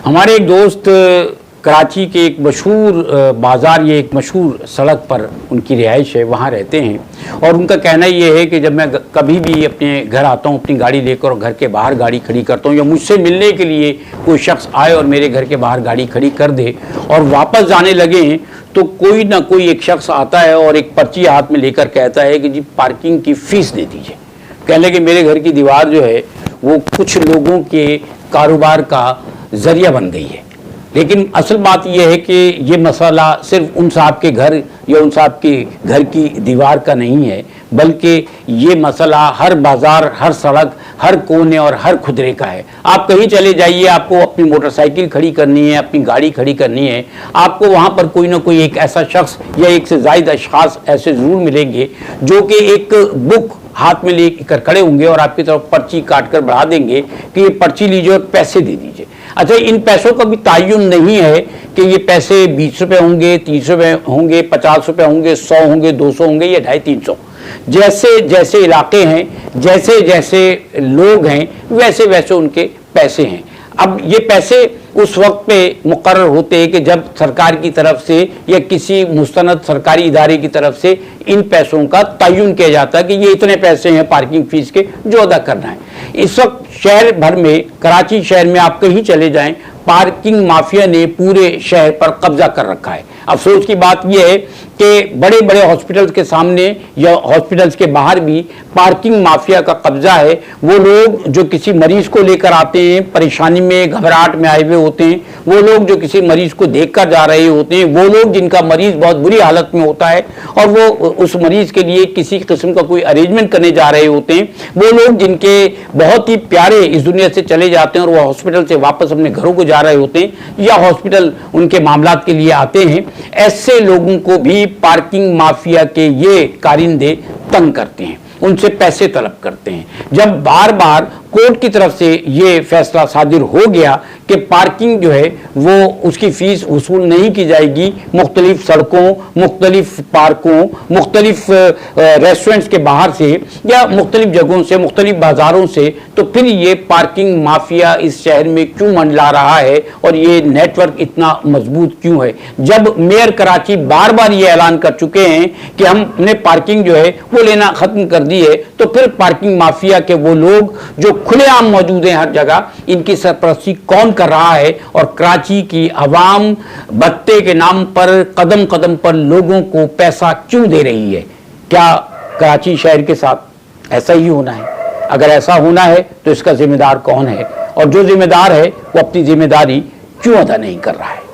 हमारे एक दोस्त कराची के एक मशहूर बाज़ार या एक मशहूर सड़क पर उनकी रिहाइश है, वहाँ रहते हैं। और उनका कहना ये है कि जब मैं कभी भी अपने घर आता हूँ अपनी गाड़ी लेकर और घर के बाहर गाड़ी खड़ी करता हूँ, या मुझसे मिलने के लिए कोई शख्स आए और मेरे घर के बाहर गाड़ी खड़ी कर दे और वापस जाने लगे हैं, तो कोई ना कोई एक शख्स आता है और एक पर्ची हाथ में लेकर कहता है कि जी पार्किंग की फ़ीस दे दीजिए। कहने कि मेरे घर की दीवार जो है वो कुछ लोगों के कारोबार का ज़रिया बन गई है। लेकिन असल बात यह है कि ये मसला सिर्फ उन साहब के घर या उन साहब के घर की दीवार का नहीं है, बल्कि ये मसला हर बाज़ार, हर सड़क, हर कोने और हर खुदरे का है। आप कहीं चले जाइए, आपको अपनी मोटरसाइकिल खड़ी करनी है, अपनी गाड़ी खड़ी करनी है, आपको वहाँ पर कोई ना कोई एक ऐसा शख्स या एक से ज़ायद अशख़ास ऐसे ज़रूर मिलेंगे जो कि एक बुक हाथ में लेकर खड़े होंगे और आपकी तरफ पर्ची काट कर बढ़ा देंगे कि ये पर्ची लीजिए और पैसे दे दीजिए। अच्छा, इन पैसों का भी तयन नहीं है कि ये पैसे 20 रुपये होंगे, 30 रुपये होंगे, 50 रुपये होंगे, 100 होंगे, 200 होंगे या 250-300। जैसे जैसे इलाके हैं, जैसे जैसे लोग हैं, वैसे वैसे उनके पैसे हैं। अब ये पैसे उस वक्त पे मुकर्रर होते हैं कि जब सरकार की तरफ से या किसी मुस्तनद सरकारी इदारे की तरफ से इन पैसों का तयन किया जाता है कि ये इतने पैसे हैं पार्किंग फीस के जो अदा करना है। इस वक्त शहर भर में, कराची शहर में आप कहीं चले जाएं, पार्किंग माफिया ने पूरे शहर पर कब्जा कर रखा है। अफसोस की बात यह है कि बड़े बड़े हॉस्पिटल्स के सामने या हॉस्पिटल्स के बाहर भी पार्किंग माफिया का कब्जा है। वो लोग जो किसी मरीज को लेकर आते हैं, परेशानी में, घबराहट में आए हुए होते हैं, वो लोग जो किसी मरीज को देखकर जा रहे होते हैं, वो लोग जिनका मरीज बहुत बुरी हालत में होता है और वो उस मरीज के लिए किसी किस्म का कोई अरेंजमेंट करने जा रहे होते हैं, वो लोग जिनके बहुत ही प्यारे इस दुनिया से चले जाते हैं और वो हॉस्पिटल से वापस अपने घरों को जा रहे होते हैं या हॉस्पिटल उनके मामलात के लिए आते हैं, ऐसे लोगों को भी पार्किंग माफिया के ये कारिंदे तंग करते हैं, उनसे पैसे तलब करते हैं। जब बार बार कोर्ट की तरफ से ये फैसला सादिर हो गया कि पार्किंग जो है वो उसकी फीस वसूल नहीं की जाएगी मुख्तलिफ सड़कों, मुख्तलिफ पार्कों, मुख्तलिफ रेस्टोरेंट्स के बाहर से या मुख्तलिफ जगहों से, मुख्तलिफ बाज़ारों से, तो फिर ये पार्किंग माफिया इस शहर में क्यों मंडला रहा है और ये नेटवर्क इतना मजबूत क्यों है। जब मेयर कराची बार बार ये ऐलान कर चुके हैं कि हमने पार्किंग जो है वो लेना ख़त्म कर दी है, तो फिर पार्किंग माफिया के वो लोग जो खुलेआम मौजूद हैं हर जगह, इनकी सरपरस्ती कौन कर रहा है और कराची की आवाम भत्ते के नाम पर कदम कदम पर लोगों को पैसा क्यों दे रही है। क्या कराची शहर के साथ ऐसा ही होना है? अगर ऐसा होना है तो इसका जिम्मेदार कौन है और जो जिम्मेदार है वो अपनी जिम्मेदारी क्यों अदा नहीं कर रहा है।